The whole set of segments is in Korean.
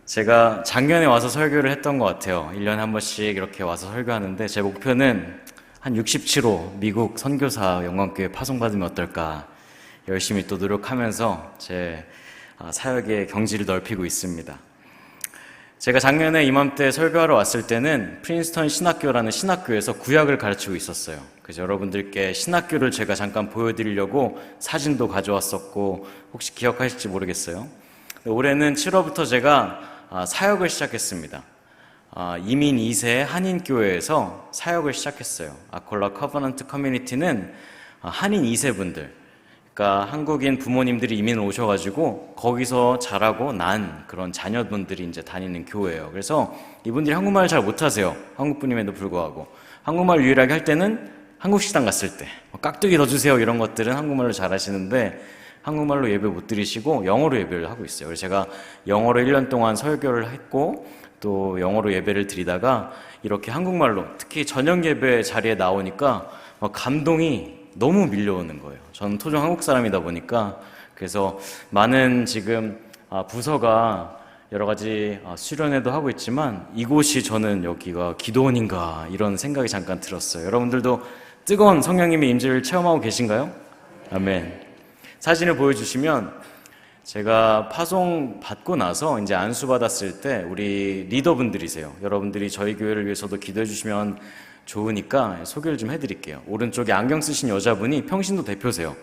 제가 작년에 와서 설교를 했던 것 같아요. 1년에 한 번씩 이렇게 와서 설교하는데 제 목표는 한 67호 미국 선교사 영광교회 파송받으면 어떨까 열심히 또 노력하면서 제 사역의 경지를 넓히고 있습니다. 제가 작년에 이맘때 설교하러 왔을 때는 프린스턴 신학교라는 신학교에서 구약을 가르치고 있었어요. 그래서 여러분들께 신학교를 제가 잠깐 보여드리려고 사진도 가져왔었고 혹시 기억하실지 모르겠어요. 올해는 7월부터 제가 사역을 시작했습니다. 이민 2세 한인교회에서 사역을 시작했어요. 아콜라 커버넌트 커뮤니티는 한인 2세 분들, 그러니까 한국인 부모님들이 이민을 오셔가지고 거기서 자라고 난 그런 자녀분들이 이제 다니는 교회예요. 그래서 이분들이 한국말을 잘 못하세요. 한국 분임에도 불구하고. 한국말 유일하게 할 때는 한국 식당 갔을 때 깍두기 더 주세요 이런 것들은 한국말로 잘 하시는데 한국말로 예배 못 드리시고 영어로 예배를 하고 있어요. 그래서 제가 영어로 1년 동안 설교를 했고 또 영어로 예배를 드리다가 이렇게 한국말로 특히 저녁 예배 자리에 나오니까 감동이 너무 밀려오는 거예요. 저는 토종 한국 사람이다 보니까. 그래서 많은 지금 부서가 여러 가지 수련회도 하고 있지만 이곳이 저는 여기가 기도원인가 이런 생각이 잠깐 들었어요. 여러분들도 뜨거운 성령님의 임재를 체험하고 계신가요? 아멘. 사진을 보여주시면 제가 파송 받고 나서 이제 안수 받았을 때 우리 리더분들이세요. 여러분들이 저희 교회를 위해서도 기도해 주시면 좋으니까 소개를 좀 해드릴게요. 오른쪽에 안경 쓰신 여자분이 평신도 대표세요.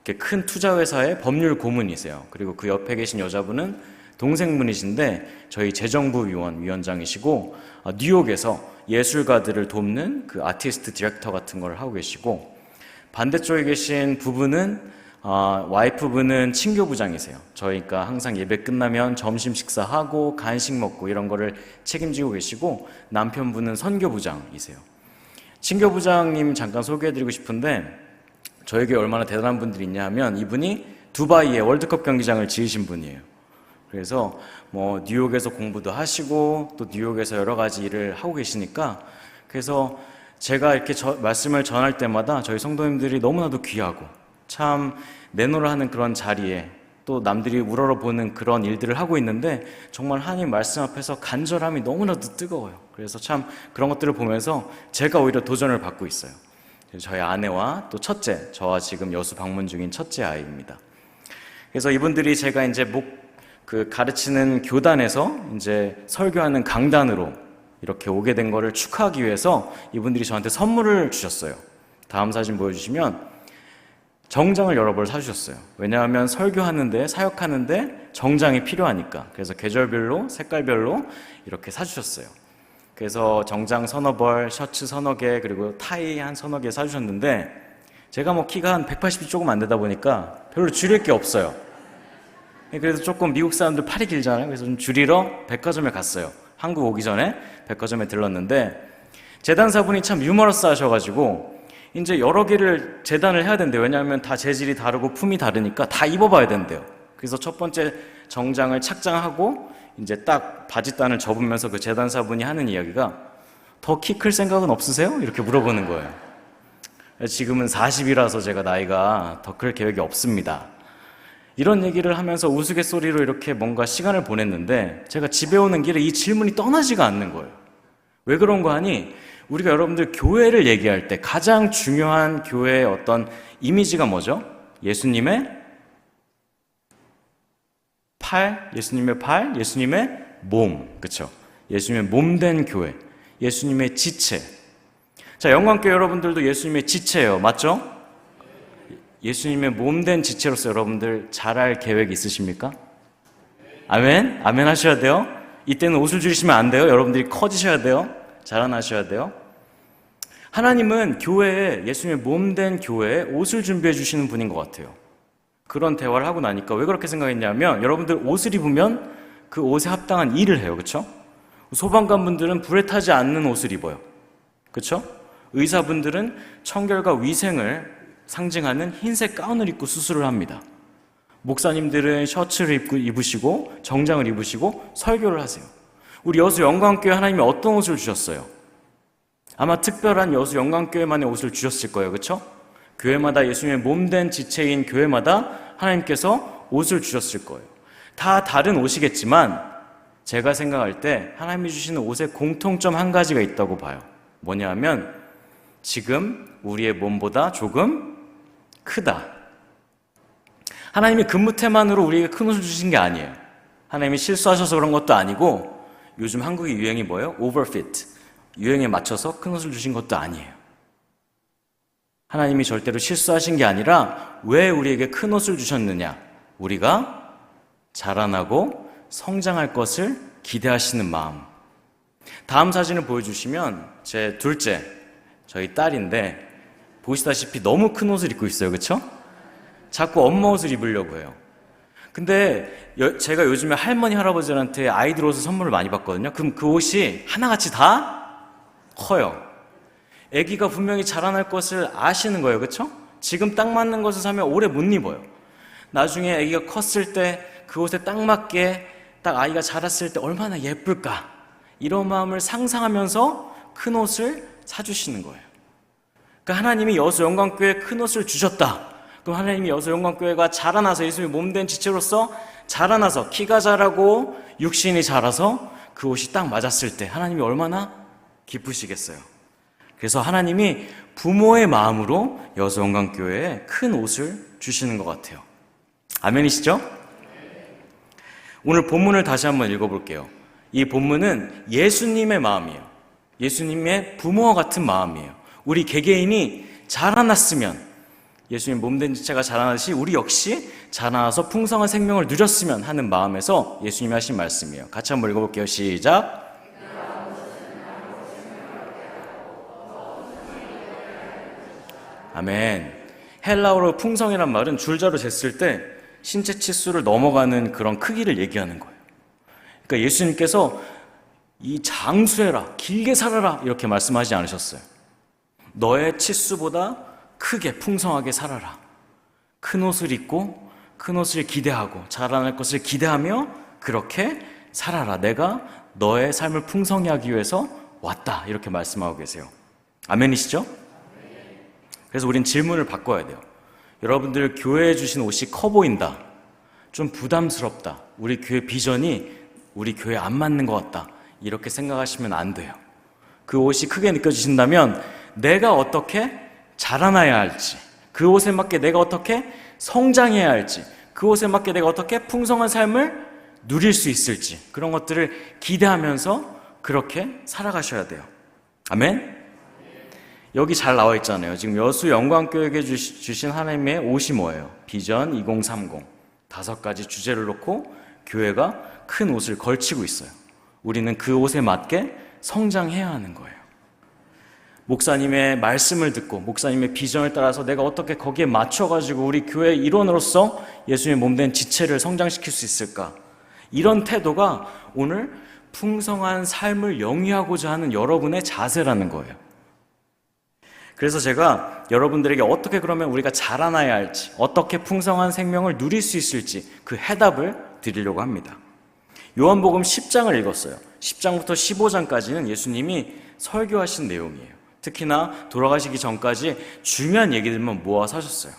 이렇게 큰 투자회사의 법률 고문이세요. 그리고 그 옆에 계신 여자분은 동생분이신데 저희 재정부 위원장이시고 뉴욕에서 예술가들을 돕는 그 아티스트 디렉터 같은 걸 하고 계시고 반대쪽에 계신 부부는 와이프분은 친교부장이세요. 저희가 항상 예배 끝나면 점심 식사하고 간식 먹고 이런 거를 책임지고 계시고 남편분은 선교부장이세요. 친교부장님 잠깐 소개해드리고 싶은데 저에게 얼마나 대단한 분들이 있냐 하면 이분이 두바이에 월드컵 경기장을 지으신 분이에요. 그래서 뉴욕에서 공부도 하시고 또 뉴욕에서 여러 가지 일을 하고 계시니까 그래서 제가 이렇게 말씀을 전할 때마다 저희 성도님들이 너무나도 귀하고 참 내노를 하는 그런 자리에 또 남들이 우러러보는 그런 일들을 하고 있는데 정말 하나님 말씀 앞에서 간절함이 너무나도 뜨거워요. 그래서 참 그런 것들을 보면서 제가 오히려 도전을 받고 있어요. 저희 아내와 또 첫째, 저와 지금 여수 방문 중인 첫째 아이입니다. 그래서 이분들이 제가 이제 가르치는 교단에서 이제 설교하는 강단으로 이렇게 오게 된 거를 축하하기 위해서 이분들이 저한테 선물을 주셨어요. 다음 사진 보여주시면 정장을 여러 벌 사주셨어요. 왜냐하면 설교하는데 사역하는데 정장이 필요하니까. 그래서 계절별로 색깔별로 이렇게 사주셨어요. 그래서 정장 서너 벌, 셔츠 서너 개, 그리고 타이 한 서너 개 사주셨는데 제가 키가 한 180이 조금 안 되다 보니까 별로 줄일 게 없어요. 그래서 조금 미국 사람들 팔이 길잖아요. 그래서 좀 줄이러 백화점에 갔어요. 한국 오기 전에 백화점에 들렀는데 재단사분이 참 유머러스 하셔가지고 이제 여러 개를 재단을 해야 된대요. 왜냐하면 다 재질이 다르고 품이 다르니까 다 입어봐야 된대요. 그래서 첫 번째 정장을 착장하고 이제 딱 바지단을 접으면서 그 재단사분이 하는 이야기가 더 키 클 생각은 없으세요? 이렇게 물어보는 거예요. 지금은 40이라서 제가 나이가 더 클 계획이 없습니다. 이런 얘기를 하면서 우스갯소리로 이렇게 뭔가 시간을 보냈는데 제가 집에 오는 길에 이 질문이 떠나지가 않는 거예요. 왜 그런가 하니 우리가 여러분들 교회를 얘기할 때 가장 중요한 교회의 어떤 이미지가 뭐죠? 예수님의 팔, 예수님의 몸, 그렇죠? 예수님의 몸된 교회, 예수님의 지체. 자, 영광교회 여러분들도 예수님의 지체예요, 맞죠? 예수님의 몸된 지체로서 여러분들 자랄 계획 있으십니까? 아멘? 아멘 하셔야 돼요. 이때는 옷을 줄이시면 안 돼요. 여러분들이 커지셔야 돼요. 자라나셔야 돼요. 하나님은 교회에, 예수님의 몸된 교회에 옷을 준비해 주시는 분인 것 같아요. 그런 대화를 하고 나니까 왜 그렇게 생각했냐면 여러분들 옷을 입으면 그 옷에 합당한 일을 해요. 그렇죠? 소방관 분들은 불에 타지 않는 옷을 입어요. 그렇죠? 의사분들은 청결과 위생을 상징하는 흰색 가운을 입고 수술을 합니다. 목사님들은 셔츠를 입으시고 정장을 입으시고 설교를 하세요. 우리 여수 영광교회 하나님이 어떤 옷을 주셨어요? 아마 특별한 여수 영광교회만의 옷을 주셨을 거예요. 그렇죠? 교회마다 예수님의 몸된 지체인 교회마다 하나님께서 옷을 주셨을 거예요. 다 다른 옷이겠지만 제가 생각할 때 하나님이 주시는 옷에 공통점 한 가지가 있다고 봐요. 뭐냐면 지금 우리의 몸보다 조금 크다. 하나님이 근무태만으로 우리에게 큰 옷을 주신 게 아니에요. 하나님이 실수하셔서 그런 것도 아니고 요즘 한국의 유행이 뭐예요? 오버핏. 유행에 맞춰서 큰 옷을 주신 것도 아니에요. 하나님이 절대로 실수하신 게 아니라 왜 우리에게 큰 옷을 주셨느냐? 우리가 자라나고 성장할 것을 기대하시는 마음. 다음 사진을 보여주시면 제 둘째, 저희 딸인데 보시다시피 너무 큰 옷을 입고 있어요. 그렇죠? 자꾸 엄마 옷을 입으려고 해요. 근데 제가 요즘에 할머니, 할아버지들한테 아이들 옷을 선물을 많이 받거든요. 그럼 그 옷이 하나같이 다 커요. 아기가 분명히 자라날 것을 아시는 거예요. 그렇죠? 지금 딱 맞는 것을 사면 오래 못 입어요. 나중에 아기가 컸을 때 그 옷에 딱 맞게 딱 아이가 자랐을 때 얼마나 예쁠까, 이런 마음을 상상하면서 큰 옷을 사주시는 거예요. 그러니까 하나님이 여수 영광교회에 큰 옷을 주셨다. 그럼 하나님이 여수 영광교회가 자라나서 예수님의 몸된 지체로서 자라나서 키가 자라고 육신이 자라서 그 옷이 딱 맞았을 때 하나님이 얼마나 기쁘시겠어요. 그래서 하나님이 부모의 마음으로 여수 영광교회에 큰 옷을 주시는 것 같아요. 아멘이시죠? 오늘 본문을 다시 한번 읽어볼게요. 이 본문은 예수님의 마음이에요. 예수님의 부모와 같은 마음이에요. 우리 개개인이 자라났으면, 예수님 몸된 지체가 자라나듯이 우리 역시 자라나서 풍성한 생명을 누렸으면 하는 마음에서 예수님이 하신 말씀이에요. 같이 한번 읽어볼게요. 시작. 아멘. 헬라어로 풍성이란 말은 줄자로 쟀을 때 신체 치수를 넘어가는 그런 크기를 얘기하는 거예요. 그러니까 예수님께서 이 장수해라, 길게 살아라, 이렇게 말씀하지 않으셨어요. 너의 치수보다 크게 풍성하게 살아라. 큰 옷을 입고 큰 옷을 기대하고 자라날 것을 기대하며 그렇게 살아라. 내가 너의 삶을 풍성히 하기 위해서 왔다. 이렇게 말씀하고 계세요. 아멘이시죠? 그래서 우린 질문을 바꿔야 돼요. 여러분들 교회에 주신 옷이 커 보인다, 좀 부담스럽다, 우리 교회 비전이 우리 교회에 안 맞는 것 같다, 이렇게 생각하시면 안 돼요. 그 옷이 크게 느껴지신다면 내가 어떻게 자라나야 할지, 그 옷에 맞게 내가 어떻게 성장해야 할지, 그 옷에 맞게 내가 어떻게 풍성한 삶을 누릴 수 있을지, 그런 것들을 기대하면서 그렇게 살아가셔야 돼요. 아멘? 여기 잘 나와 있잖아요. 지금 여수 영광교회에게 주신 하나님의 옷이 뭐예요? 비전 2030. 5가지 주제를 놓고 교회가 큰 옷을 걸치고 있어요. 우리는 그 옷에 맞게 성장해야 하는 거예요. 목사님의 말씀을 듣고 목사님의 비전을 따라서 내가 어떻게 거기에 맞춰가지고 우리 교회의 일원으로서 예수님의 몸된 지체를 성장시킬 수 있을까? 이런 태도가 오늘 풍성한 삶을 영위하고자 하는 여러분의 자세라는 거예요. 그래서 제가 여러분들에게 어떻게 그러면 우리가 자라나야 할지, 어떻게 풍성한 생명을 누릴 수 있을지 그 해답을 드리려고 합니다. 요한복음 10장을 읽었어요. 10장부터 15장까지는 예수님이 설교하신 내용이에요. 특히나 돌아가시기 전까지 중요한 얘기들만 모아서 하셨어요.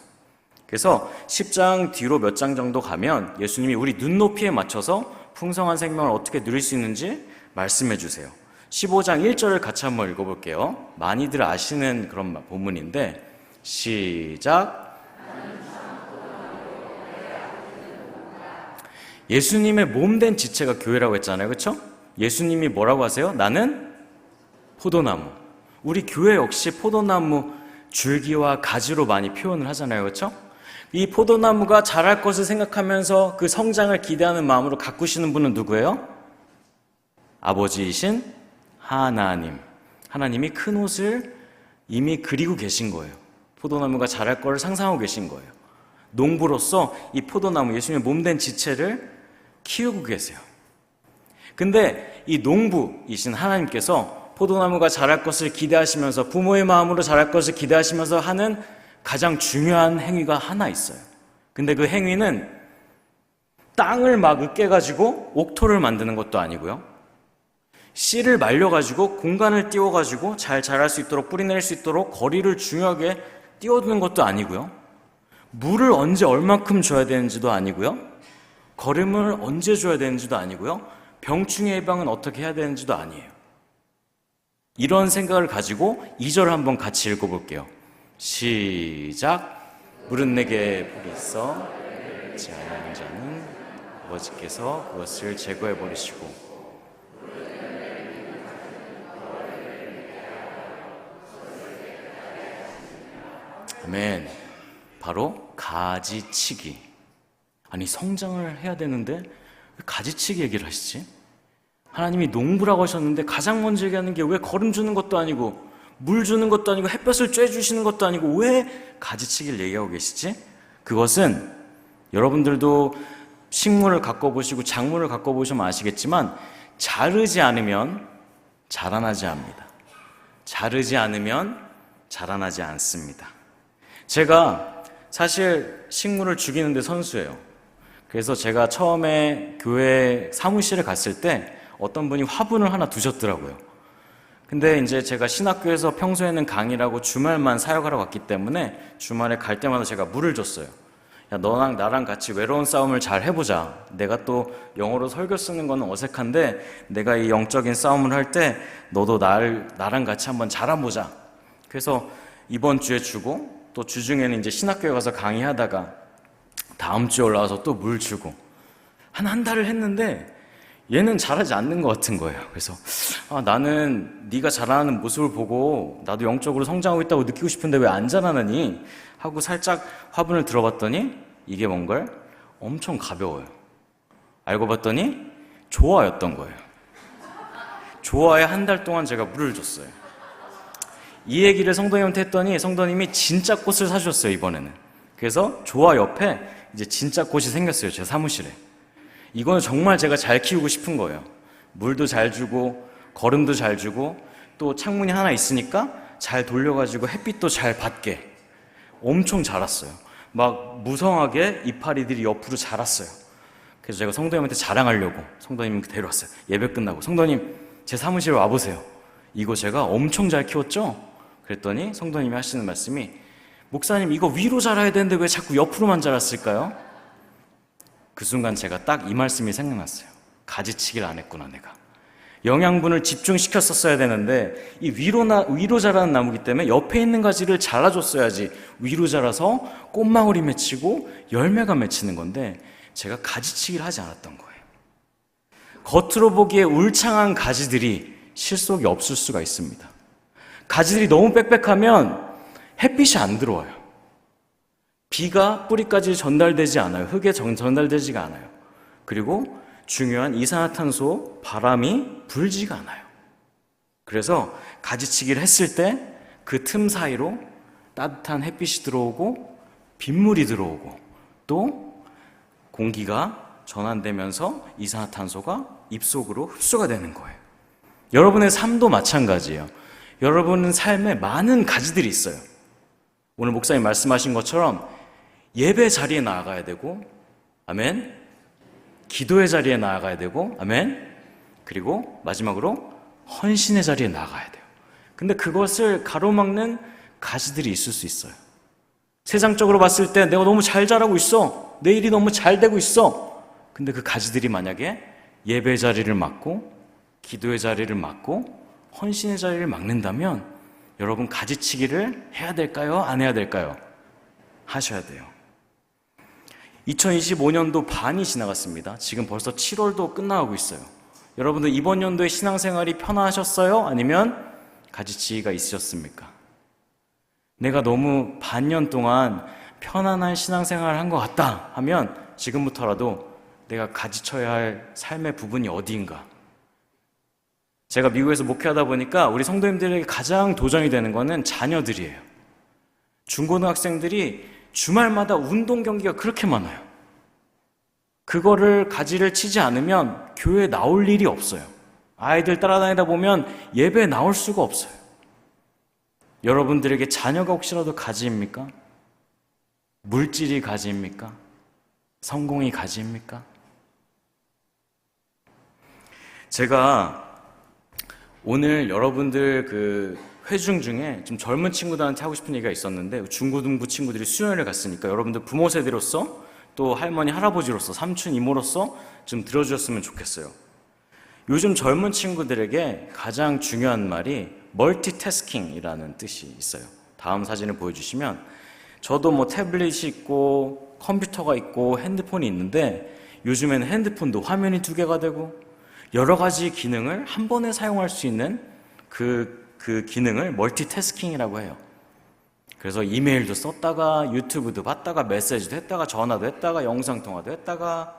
그래서 10장 뒤로 몇 장 정도 가면 예수님이 우리 눈높이에 맞춰서 풍성한 생명을 어떻게 누릴 수 있는지 말씀해 주세요. 15장 1절을 같이 한번 읽어볼게요. 많이들 아시는 그런 본문인데 시작. 예수님의 몸된 지체가 교회라고 했잖아요. 그렇죠? 예수님이 뭐라고 하세요? 나는 포도나무. 우리 교회 역시 포도나무 줄기와 가지로 많이 표현을 하잖아요. 그렇죠? 이 포도나무가 자랄 것을 생각하면서 그 성장을 기대하는 마음으로 가꾸시는 분은 누구예요? 아버지이신 하나님. 하나님이 큰 옷을 이미 그리고 계신 거예요. 포도나무가 자랄 거를 상상하고 계신 거예요. 농부로서 이 포도나무, 예수님의 몸된 지체를 키우고 계세요. 근데 이 농부이신 하나님께서 포도나무가 자랄 것을 기대하시면서 부모의 마음으로 자랄 것을 기대하시면서 하는 가장 중요한 행위가 하나 있어요. 근데 그 행위는 땅을 막 으깨가지고 옥토를 만드는 것도 아니고요. 씨를 말려가지고 공간을 띄워가지고 잘 자랄 수 있도록 뿌리낼 수 있도록 거리를 중요하게 띄워두는 것도 아니고요. 물을 언제 얼만큼 줘야 되는지도 아니고요. 거름을 언제 줘야 되는지도 아니고요. 병충해 예방은 어떻게 해야 되는지도 아니에요. 이런 생각을 가지고 2절 한번 같이 읽어볼게요. 시작. 물은 내게 복이 있어 지하는 자는 아버지께서 그것을 제거해버리시고. 아멘. 바로 가지치기. 아니, 성장을 해야 되는데 왜 가지치기 얘기를 하시지? 하나님이 농부라고 하셨는데 가장 먼저 얘기하는 게 왜 거름 주는 것도 아니고 물 주는 것도 아니고 햇볕을 쬐주시는 것도 아니고 왜 가지치기를 얘기하고 계시지? 그것은 여러분들도 식물을 갖고 보시고 작물을 갖고 보시면 아시겠지만 자르지 않으면 자라나지 않습니다. 자르지 않으면 자라나지 않습니다. 제가 사실 식물을 죽이는데 선수예요. 그래서 제가 처음에 교회 사무실에 갔을 때 어떤 분이 화분을 하나 두셨더라고요. 근데 이제 제가 신학교에서 평소에는 강의라고 주말만 사역하러 갔기 때문에 주말에 갈 때마다 제가 물을 줬어요. 야, 너랑 나랑 같이 외로운 싸움을 잘 해보자. 내가 또 영어로 설교 쓰는 거는 어색한데 내가 이 영적인 싸움을 할 때 너도 나랑 같이 한번 자라보자. 그래서 이번 주에 주고 또 주중에는 이제 신학교에 가서 강의하다가 다음 주에 올라와서 또 물 주고 한 달을 했는데 얘는 자라지 않는 것 같은 거예요. 그래서 나는 네가 자라는 모습을 보고 나도 영적으로 성장하고 있다고 느끼고 싶은데 왜 안 자라느니? 하고 살짝 화분을 들어봤더니 이게 뭔걸? 엄청 가벼워요. 알고 봤더니 조화였던 거예요. 조화에 한 달 동안 제가 물을 줬어요. 이 얘기를 성도님한테 했더니 성도님이 진짜 꽃을 사주셨어요, 이번에는. 그래서 조화 옆에 이제 진짜 꽃이 생겼어요, 제 사무실에. 이거는 정말 제가 잘 키우고 싶은 거예요. 물도 잘 주고 거름도 잘 주고 또 창문이 하나 있으니까 잘 돌려가지고 햇빛도 잘 받게. 엄청 자랐어요. 막 무성하게 이파리들이 옆으로 자랐어요. 그래서 제가 성도님한테 자랑하려고 성도님 데려왔어요. 예배 끝나고 성도님 제 사무실에 와보세요. 이거 제가 엄청 잘 키웠죠? 그랬더니 성도님이 하시는 말씀이 목사님 이거 위로 자라야 되는데 왜 자꾸 옆으로만 자랐을까요? 그 순간 제가 딱 이 말씀이 생각났어요. 가지치기를 안 했구나 내가. 영양분을 집중시켰었어야 되는데 이 위로 자라는 나무기 때문에 옆에 있는 가지를 잘라줬어야지 위로 자라서 꽃망울이 맺히고 열매가 맺히는 건데 제가 가지치기를 하지 않았던 거예요. 겉으로 보기에 울창한 가지들이 실속이 없을 수가 있습니다. 가지들이 너무 빽빽하면 햇빛이 안 들어와요. 비가 뿌리까지 전달되지 않아요. 흙에 전달되지가 않아요. 그리고 중요한 이산화탄소, 바람이 불지가 않아요. 그래서 가지치기를 했을 때 그 틈 사이로 따뜻한 햇빛이 들어오고 빗물이 들어오고 또 공기가 전환되면서 이산화탄소가 입속으로 흡수가 되는 거예요. 여러분의 삶도 마찬가지예요. 여러분은 삶에 많은 가지들이 있어요. 오늘 목사님 말씀하신 것처럼 예배 자리에 나아가야 되고, 아멘. 기도의 자리에 나아가야 되고, 아멘. 그리고 마지막으로 헌신의 자리에 나아가야 돼요. 근데 그것을 가로막는 가지들이 있을 수 있어요. 세상적으로 봤을 때 내가 너무 잘 자라고 있어. 내 일이 너무 잘 되고 있어. 근데 그 가지들이 만약에 예배 자리를 막고, 기도의 자리를 막고, 헌신의 자리를 막는다면 여러분 가지치기를 해야 될까요? 안 해야 될까요? 하셔야 돼요. 2025년도 반이 지나갔습니다. 지금 벌써 7월도 끝나가고 있어요. 여러분들 이번 연도의 신앙생활이 편하셨어요? 아니면 가지치기가 있으셨습니까? 내가 너무 반년 동안 편안한 신앙생활을 한 것 같다 하면 지금부터라도 내가 가지쳐야 할 삶의 부분이 어디인가? 제가 미국에서 목회하다 보니까 우리 성도님들에게 가장 도전이 되는 거는 자녀들이에요. 중고등학생들이 주말마다 운동 경기가 그렇게 많아요. 그거를 가지를 치지 않으면 교회에 나올 일이 없어요. 아이들 따라다니다 보면 예배에 나올 수가 없어요. 여러분들에게 자녀가 혹시라도 가지입니까? 물질이 가지입니까? 성공이 가지입니까? 제가 오늘 여러분들 그 회중 중에 좀 젊은 친구들한테 하고 싶은 얘기가 있었는데 중고등부 친구들이 수련회를 갔으니까 여러분들 부모 세대로서 또 할머니 할아버지로서 삼촌 이모로서 좀 들어주셨으면 좋겠어요. 요즘 젊은 친구들에게 가장 중요한 말이 멀티태스킹이라는 뜻이 있어요. 다음 사진을 보여주시면 저도 뭐 태블릿이 있고 컴퓨터가 있고 핸드폰이 있는데 요즘에는 핸드폰도 화면이 2개가 되고 여러 가지 기능을 한 번에 사용할 수 있는 그 기능을 멀티태스킹이라고 해요. 그래서 이메일도 썼다가 유튜브도 봤다가 메시지도 했다가 전화도 했다가 영상통화도 했다가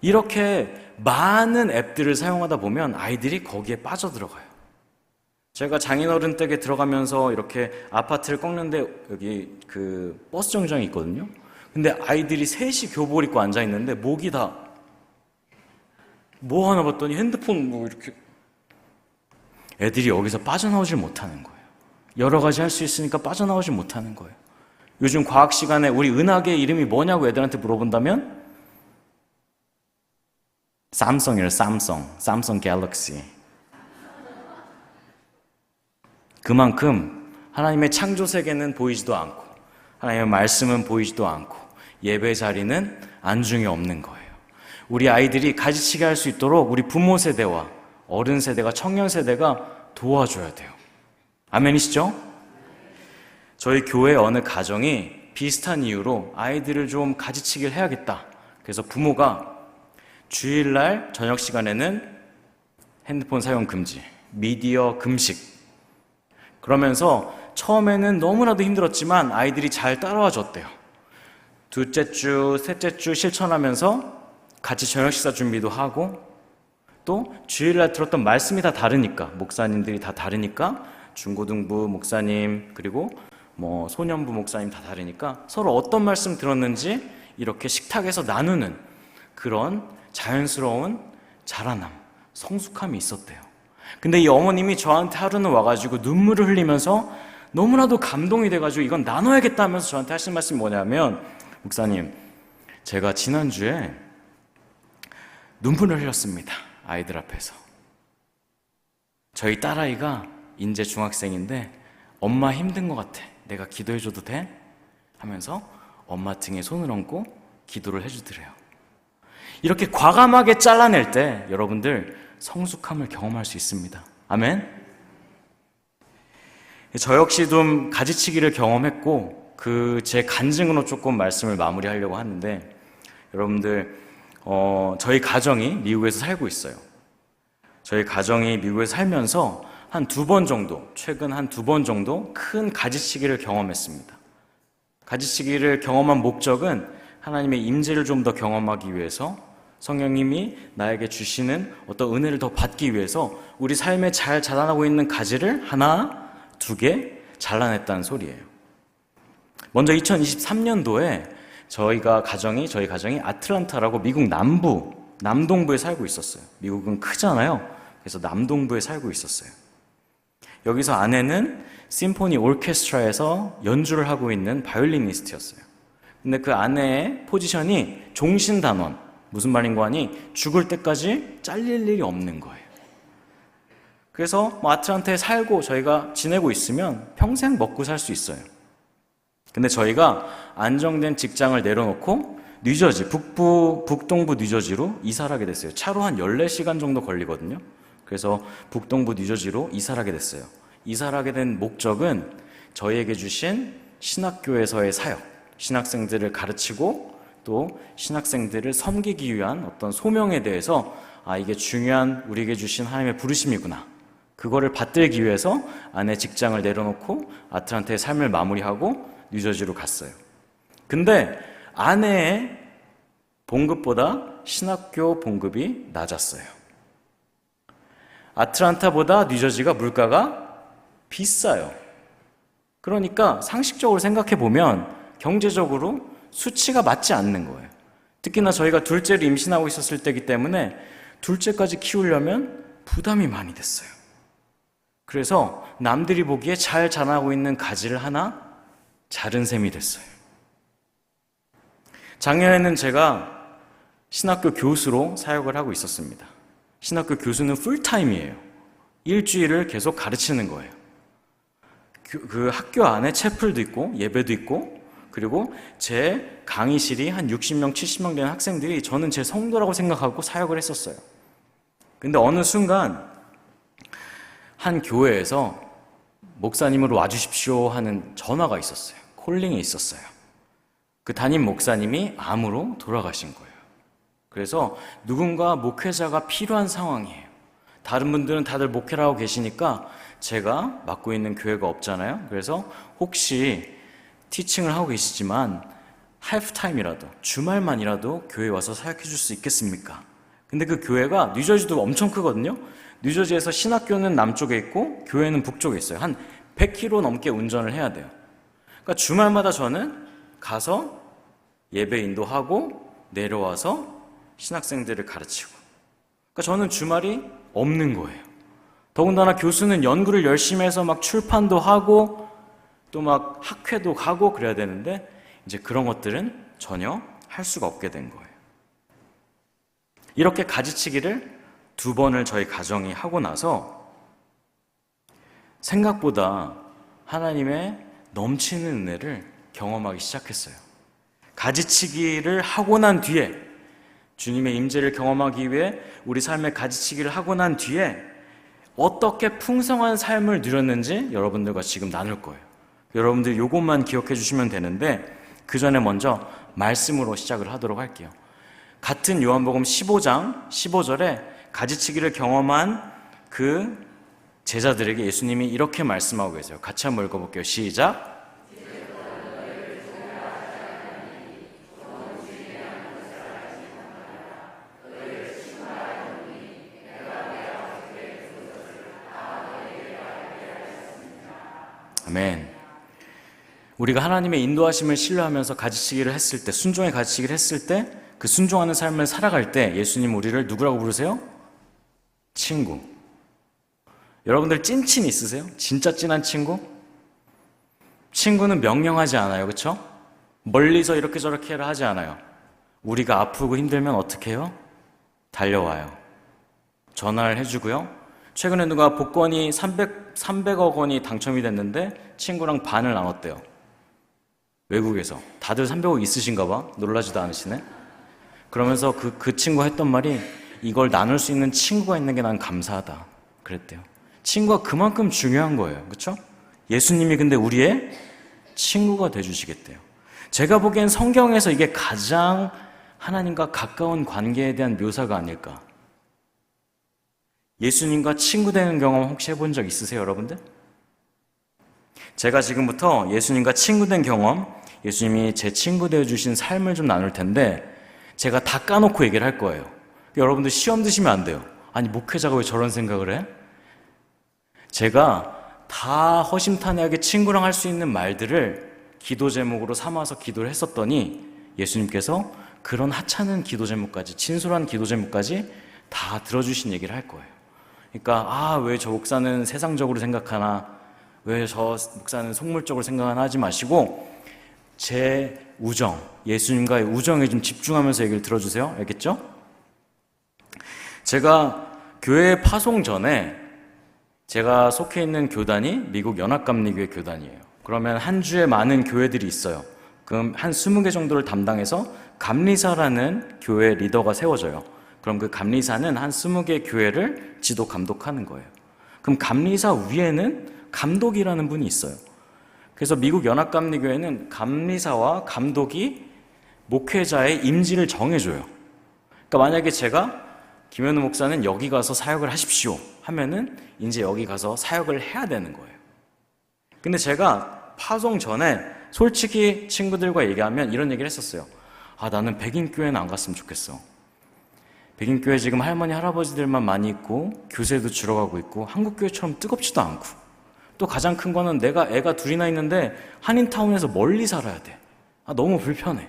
이렇게 많은 앱들을 사용하다 보면 아이들이 거기에 빠져들어가요. 제가 장인어른 댁에 들어가면서 이렇게 아파트를 꺾는데 여기 그 버스 정류장이 있거든요. 근데 아이들이 셋이 교복을 입고 앉아있는데 목이 다 뭐 하나 봤더니 핸드폰 뭐 이렇게 애들이 여기서 빠져나오질 못하는 거예요. 여러 가지 할 수 있으니까 빠져나오질 못하는 거예요. 요즘 과학 시간에 우리 은하계 이름이 뭐냐고 애들한테 물어본다면 삼성이에요. 삼성 갤럭시. 그만큼 하나님의 창조 세계는 보이지도 않고 하나님의 말씀은 보이지도 않고 예배 자리는 안중에 없는 거예요. 우리 아이들이 가지치기 할 수 있도록 우리 부모 세대와 어른 세대가 청년 세대가 도와줘야 돼요. 아멘이시죠? 저희 교회 어느 가정이 비슷한 이유로 아이들을 좀 가지치기를 해야겠다. 그래서 부모가 주일날 저녁 시간에는 핸드폰 사용 금지, 미디어 금식. 그러면서 처음에는 너무나도 힘들었지만 아이들이 잘 따라와 줬대요. 둘째 주, 셋째 주 실천하면서 같이 저녁 식사 준비도 하고 또 주일날 들었던 말씀이 다 다르니까 목사님들이 다 다르니까 중고등부 목사님 그리고 뭐 소년부 목사님 다 다르니까 서로 어떤 말씀 들었는지 이렇게 식탁에서 나누는 그런 자연스러운 자라남, 성숙함이 있었대요. 근데 이 어머님이 저한테 하루는 와가지고 눈물을 흘리면서 너무나도 감동이 돼가지고 이건 나눠야겠다 하면서 저한테 하신 말씀이 뭐냐면 목사님, 제가 지난주에 눈물을 흘렸습니다. 아이들 앞에서. 저희 딸아이가 이제 중학생인데 엄마 힘든 것 같아. 내가 기도해줘도 돼? 하면서 엄마 등에 손을 얹고 기도를 해주더래요. 이렇게 과감하게 잘라낼 때 여러분들 성숙함을 경험할 수 있습니다. 아멘? 저 역시 좀 가지치기를 경험했고 제 간증으로 조금 말씀을 마무리하려고 하는데 여러분들 저희 가정이 미국에서 살고 있어요. 저희 가정이 미국에서 살면서 한 2번 정도, 최근 한 2번 정도 큰 가지치기를 경험했습니다. 가지치기를 경험한 목적은 하나님의 임재를 좀 더 경험하기 위해서 성령님이 나에게 주시는 어떤 은혜를 더 받기 위해서 우리 삶에 잘 자라나고 있는 가지를 하나, 2개 잘라냈다는 소리예요. 먼저 2023년도에 저희 가정이 아틀란타라고 미국 남동부에 살고 있었어요. 미국은 크잖아요. 그래서 남동부에 살고 있었어요. 여기서 아내는 심포니 오케스트라에서 연주를 하고 있는 바이올리니스트였어요. 근데 그 아내의 포지션이 종신단원, 무슨 말인고 하니 죽을 때까지 잘릴 일이 없는 거예요. 그래서 아틀란타에 살고 저희가 지내고 있으면 평생 먹고 살 수 있어요. 근데 저희가 안정된 직장을 내려놓고 뉴저지, 북동부 뉴저지로 이사를 하게 됐어요. 차로 한 14시간 정도 걸리거든요. 그래서 북동부 뉴저지로 이사를 하게 됐어요. 이사를 하게 된 목적은 저희에게 주신 신학교에서의 사역, 신학생들을 가르치고 또 신학생들을 섬기기 위한 어떤 소명에 대해서 이게 중요한 우리에게 주신 하나님의 부르심이구나. 그거를 받들기 위해서 아내 직장을 내려놓고 아틀란타의 삶을 마무리하고 뉴저지로 갔어요. 근데 아내의 봉급보다 신학교 봉급이 낮았어요. 아틀란타보다 뉴저지가 물가가 비싸요. 그러니까 상식적으로 생각해 보면 경제적으로 수치가 맞지 않는 거예요. 특히나 저희가 둘째를 임신하고 있었을 때이기 때문에 둘째까지 키우려면 부담이 많이 됐어요. 그래서 남들이 보기에 잘 자라고 있는 가지를 하나 자른 셈이 됐어요. 작년에는 제가 신학교 교수로 사역을 하고 있었습니다. 신학교 교수는 풀타임이에요. 일주일을 계속 가르치는 거예요. 그 학교 안에 채플도 있고 예배도 있고 그리고 제 강의실이 한 60명, 70명 되는 학생들이 저는 제 성도라고 생각하고 사역을 했었어요. 근데 어느 순간 한 교회에서 목사님으로 와주십시오 하는 전화가 있었어요. 콜링이 있었어요. 그 담임 목사님이 암으로 돌아가신 거예요. 그래서 누군가 목회자가 필요한 상황이에요. 다른 분들은 다들 목회를 하고 계시니까 제가 맡고 있는 교회가 없잖아요. 그래서 혹시 티칭을 하고 계시지만 할프타임이라도 주말만이라도 교회에 와서 사역해 줄 수 있겠습니까? 근데 그 교회가 뉴저지도 엄청 크거든요. 뉴저지에서 신학교는 남쪽에 있고 교회는 북쪽에 있어요. 한 100km 넘게 운전을 해야 돼요. 그러니까 주말마다 저는 가서 예배 인도하고 내려와서 신학생들을 가르치고, 그러니까 저는 주말이 없는 거예요. 더군다나 교수는 연구를 열심히 해서 막 출판도 하고 또 막 학회도 가고 그래야 되는데 이제 그런 것들은 전혀 할 수가 없게 된 거예요. 이렇게 가지치기를 2번을 저희 가정이 하고 나서 생각보다 하나님의 넘치는 은혜를 경험하기 시작했어요. 가지치기를 하고 난 뒤에, 주님의 임재를 경험하기 위해 우리 삶의 가지치기를 하고 난 뒤에 어떻게 풍성한 삶을 누렸는지 여러분들과 지금 나눌 거예요. 여러분들 이것만 기억해 주시면 되는데 그 전에 먼저 말씀으로 시작을 하도록 할게요. 같은 요한복음 15장 15절에 가지치기를 경험한 그 제자들에게 예수님이 이렇게 말씀하고 계세요. 같이 한번 읽어볼게요. 시작. 아멘. 우리가 하나님의 인도하심을 신뢰하면서 가지치기를 했을 때, 순종의 가지치기를 했을 때, 그 순종하는 삶을 살아갈 때 예수님 우리를 누구라고 부르세요? 친구. 여러분들 찐친 있으세요? 진짜 찐한 친구? 친구는 명령하지 않아요. 그렇죠? 멀리서 이렇게 저렇게 해라 하지 않아요. 우리가 아프고 힘들면 어떻게 해요? 달려와요. 전화를 해주고요. 최근에 누가 복권이 300억 원이 당첨이 됐는데 친구랑 반을 나눴대요. 외국에서. 다들 300억 있으신가 봐. 놀라지도 않으시네. 그러면서 그 친구가 했던 말이 이걸 나눌 수 있는 친구가 있는 게 난 감사하다 그랬대요. 친구가 그만큼 중요한 거예요. 그렇죠? 예수님이 근데 우리의 친구가 돼주시겠대요. 제가 보기엔 성경에서 이게 가장 하나님과 가까운 관계에 대한 묘사가 아닐까. 예수님과 친구 되는 경험 혹시 해본 적 있으세요, 여러분들? 제가 지금부터 예수님과 친구 된 경험, 예수님이 제 친구 되어주신 삶을 좀 나눌 텐데 제가 다 까놓고 얘기를 할 거예요. 여러분들 시험 드시면 안 돼요. 아니 목회자가 왜 저런 생각을 해? 제가 다 허심탄회하게 친구랑 할 수 있는 말들을 기도 제목으로 삼아서 기도를 했었더니 예수님께서 그런 하찮은 기도 제목까지, 진솔한 기도 제목까지 다 들어주신 얘기를 할 거예요. 그러니까 왜 저 목사는 세상적으로 생각하나, 왜 저 목사는 속물적으로 생각하나 하지 마시고 제 우정, 예수님과의 우정에 좀 집중하면서 얘기를 들어주세요. 알겠죠? 제가 교회 파송 전에 제가 속해 있는 교단이 미국 연합감리교회 교단이에요. 그러면 한 주에 많은 교회들이 있어요. 그럼 한 20개 정도를 담당해서 감리사라는 교회 리더가 세워져요. 그럼 그 감리사는 한 20개 교회를 지도 감독하는 거예요. 그럼 감리사 위에는 감독이라는 분이 있어요. 그래서 미국 연합감리교회는 감리사와 감독이 목회자의 임지를 정해줘요. 그러니까 만약에 제가 김현우 목사는 여기 가서 사역을 하십시오 하면은 이제 여기 가서 사역을 해야 되는 거예요. 근데 제가 파송 전에 솔직히 친구들과 얘기하면 이런 얘기를 했었어요. 나는 백인교회는 안 갔으면 좋겠어. 백인교회 지금 할머니 할아버지들만 많이 있고 교세도 줄어가고 있고 한국교회처럼 뜨겁지도 않고, 또 가장 큰 거는 내가 애가 둘이나 있는데 한인타운에서 멀리 살아야 돼. 너무 불편해.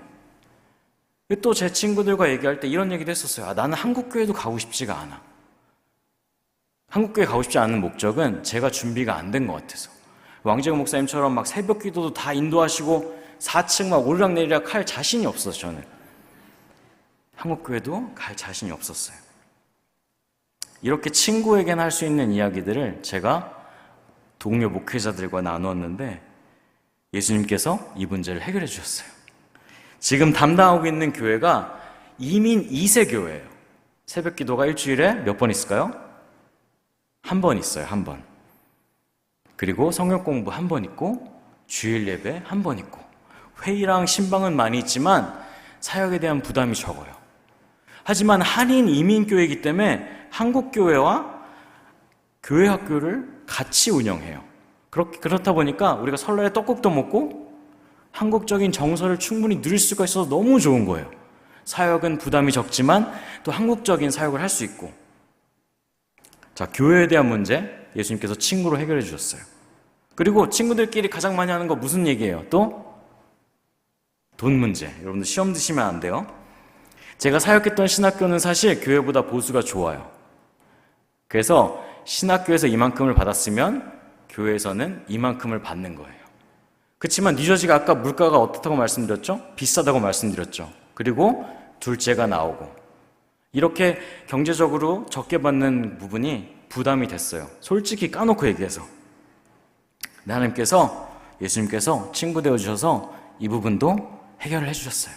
또 제 친구들과 얘기할 때 이런 얘기도 했었어요. 나는 한국교회도 가고 싶지가 않아. 한국교회 가고 싶지 않은 목적은 제가 준비가 안 된 것 같아서. 왕재국 목사님처럼 막 새벽 기도도 다 인도하시고 4층 막 오르락내리락 할 자신이 없어서 저는 한국교회도 갈 자신이 없었어요. 이렇게 친구에게는 할 수 있는 이야기들을 제가 동료 목회자들과 나누었는데 예수님께서 이 문제를 해결해 주셨어요. 지금 담당하고 있는 교회가 이민 2세 교회예요. 새벽 기도가 일주일에 몇 번 있을까요? 한 번 있어요, 한 번. 그리고 성경 공부 한 번 있고, 주일 예배 한 번 있고, 회의랑 신방은 많이 있지만 사역에 대한 부담이 적어요. 하지만 한인 이민교회이기 때문에 한국교회와 교회 학교를 같이 운영해요. 그렇다 보니까 우리가 설날에 떡국도 먹고 한국적인 정서를 충분히 누릴 수가 있어서 너무 좋은 거예요. 사역은 부담이 적지만 또 한국적인 사역을 할 수 있고. 자, 교회에 대한 문제 예수님께서 친구로 해결해 주셨어요. 그리고 친구들끼리 가장 많이 하는 거 무슨 얘기예요? 또 돈 문제. 여러분들 시험 드시면 안 돼요. 제가 사역했던 신학교는 사실 교회보다 보수가 좋아요. 그래서 신학교에서 이만큼을 받았으면 교회에서는 이만큼을 받는 거예요. 그렇지만 뉴저지가 아까 물가가 어떻다고 말씀드렸죠? 비싸다고 말씀드렸죠. 그리고 둘째가 나오고 이렇게 경제적으로 적게 받는 부분이 부담이 됐어요. 솔직히 까놓고 얘기해서. 하나님께서, 예수님께서 친구 되어주셔서 이 부분도 해결을 해주셨어요.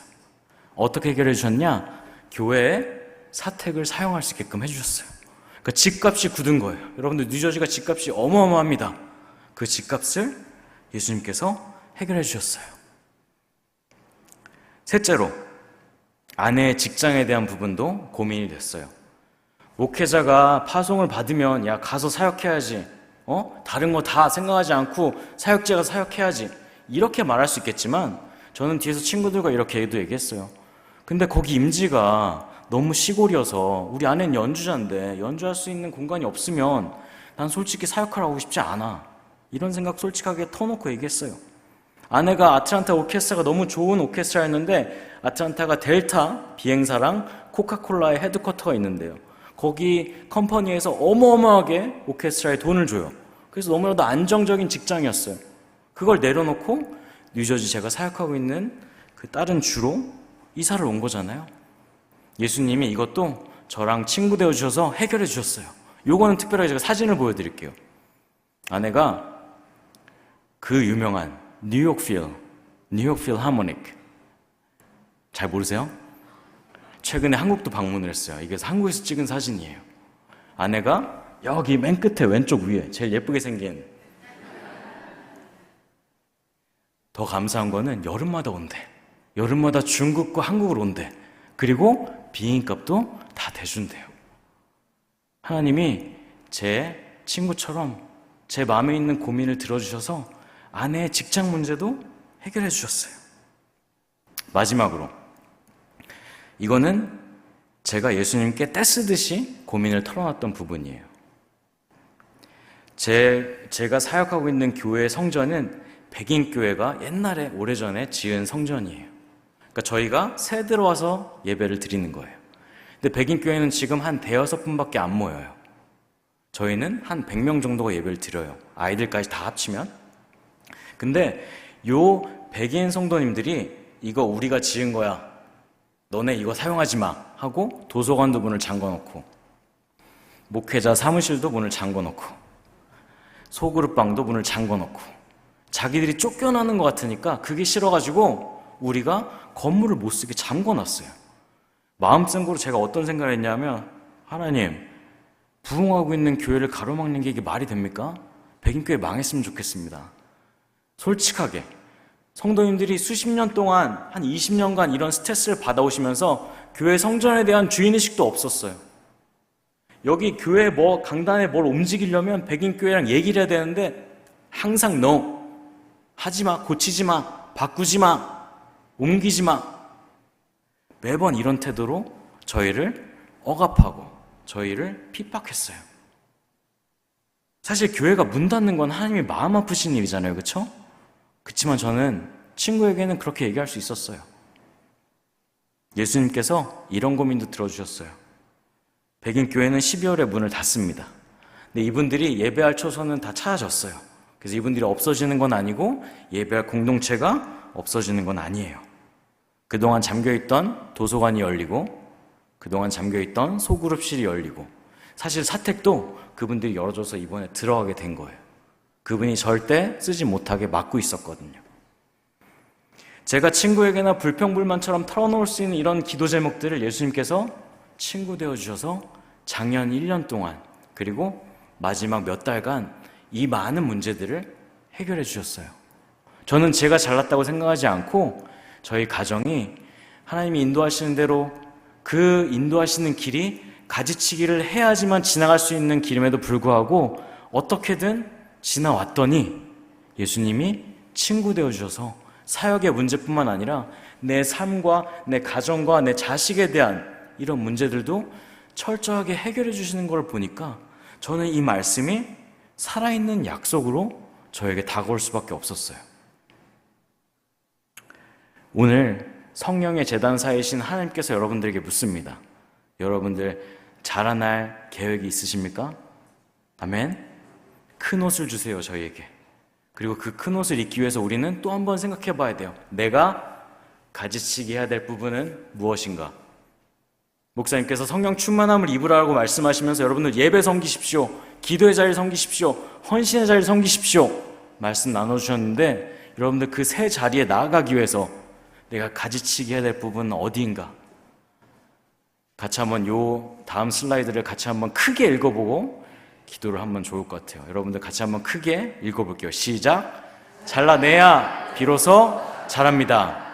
어떻게 해결해 주셨냐? 교회에 사택을 사용할 수 있게끔 해주셨어요. 그러니까 집값이 굳은 거예요. 여러분들 뉴저지가 집값이 어마어마합니다. 그 집값을 예수님께서 해결해 주셨어요. 셋째로, 아내의 직장에 대한 부분도 고민이 됐어요. 목회자가 파송을 받으면 야 가서 사역해야지, 다른 거 다 생각하지 않고 사역자가 사역해야지, 이렇게 말할 수 있겠지만 저는 뒤에서 친구들과 이렇게 얘기했어요. 근데 거기 임지가 너무 시골이어서 우리 아내는 연주자인데 연주할 수 있는 공간이 없으면 난 솔직히 사역하러 오고 싶지 않아. 이런 생각 솔직하게 터놓고 얘기했어요. 아내가 아틀란타 오케스트라가 너무 좋은 오케스트라였는데 아틀란타가 델타 비행사랑 코카콜라의 헤드쿼터가 있는데요. 거기 컴퍼니에서 어마어마하게 오케스트라에 돈을 줘요. 그래서 너무나도 안정적인 직장이었어요. 그걸 내려놓고 뉴저지 제가 사역하고 있는 그 다른 주로 이사를 온 거잖아요. 예수님이 이것도 저랑 친구 되어주셔서 해결해 주셨어요. 요거는 특별하게 제가 사진을 보여드릴게요. 아내가 그 유명한 뉴욕 필하모닉 잘 모르세요? 최근에 한국도 방문을 했어요. 이게 한국에서 찍은 사진이에요. 아내가 여기 맨 끝에 왼쪽 위에 제일 예쁘게 생긴, 더 감사한 거는 여름마다 온대. 여름마다 중국과 한국으로 온대. 그리고 비행값도 다 대준대요. 하나님이 제 친구처럼 제 마음에 있는 고민을 들어주셔서 아내의 직장 문제도 해결해 주셨어요. 마지막으로, 이거는 제가 예수님께 떼쓰듯이 고민을 털어놨던 부분이에요. 제가 사역하고 있는 교회의 성전은 백인교회가 옛날에 오래전에 지은 성전이에요. 그러니까 저희가 새 들어와서 예배를 드리는 거예요. 근데 백인교회는 지금 한 5분밖에 안 모여요. 저희는 한 100명 정도가 예배를 드려요. 아이들까지 다 합치면. 근데 요 백인 성도님들이 이거 우리가 지은 거야, 너네 이거 사용하지 마 하고 도서관도 문을 잠궈놓고 목회자 사무실도 문을 잠궈놓고 소그룹방도 문을 잠궈놓고 자기들이 쫓겨나는 것 같으니까 그게 싫어가지고 우리가 건물을 못 쓰게 잠궈놨어요. 마음속으로 제가 어떤 생각을 했냐면, 하나님, 부흥하고 있는 교회를 가로막는 게 이게 말이 됩니까? 백인교회 망했으면 좋겠습니다. 솔직하게 성도님들이 수십 년 동안 한 20년간 이런 스트레스를 받아오시면서 교회 성전에 대한 주인의식도 없었어요. 여기 교회 강단에 뭘 움직이려면 백인교회랑 얘기를 해야 되는데 항상 no, 하지마, 고치지마, 바꾸지마, 옮기지마, 매번 이런 태도로 저희를 억압하고 저희를 핍박했어요. 사실 교회가 문 닫는 건 하나님이 마음 아프신 일이잖아요. 그렇죠? 그렇지만 저는 친구에게는 그렇게 얘기할 수 있었어요. 예수님께서 이런 고민도 들어주셨어요. 백인교회는 12월에 문을 닫습니다. 근데 이분들이 예배할 초소는 다 찾아졌어요. 그래서 이분들이 없어지는 건 아니고 예배할 공동체가 없어지는 건 아니에요. 그동안 잠겨있던 도서관이 열리고 그동안 잠겨있던 소그룹실이 열리고 사실 사택도 그분들이 열어줘서 이번에 들어가게 된 거예요. 그분이 절대 쓰지 못하게 막고 있었거든요. 제가 친구에게나 불평불만처럼 털어놓을 수 있는 이런 기도 제목들을 예수님께서 친구 되어주셔서 작년 1년 동안 그리고 마지막 몇 달간 이 많은 문제들을 해결해 주셨어요. 저는 제가 잘났다고 생각하지 않고 저희 가정이 하나님이 인도하시는 대로 그 인도하시는 길이 가지치기를 해야지만 지나갈 수 있는 길임에도 불구하고 어떻게든 지나왔더니 예수님이 친구 되어주셔서 사역의 문제뿐만 아니라 내 삶과 내 가정과 내 자식에 대한 이런 문제들도 철저하게 해결해 주시는 걸 보니까 저는 이 말씀이 살아있는 약속으로 저에게 다가올 수밖에 없었어요. 오늘 성령의 재단사이신 하나님께서 여러분들에게 묻습니다. 여러분들 자라날 계획이 있으십니까? 아멘. 큰 옷을 주세요, 저희에게. 그리고 그 큰 옷을 입기 위해서 우리는 또 한 번 생각해 봐야 돼요. 내가 가지치기 해야 될 부분은 무엇인가? 목사님께서 성령 충만함을 입으라고 말씀하시면서 여러분들 예배 섬기십시오, 기도의 자리를 섬기십시오, 헌신의 자리를 섬기십시오 말씀 나눠주셨는데 여러분들 그 새 자리에 나아가기 위해서 내가 가지치기 해야 될 부분은 어디인가? 같이 한번 요 다음 슬라이드를 같이 한번 크게 읽어보고 기도를 하면 좋을 것 같아요. 여러분들 같이 한번 크게 읽어볼게요. 시작. 잘라내야 비로소 자랍니다.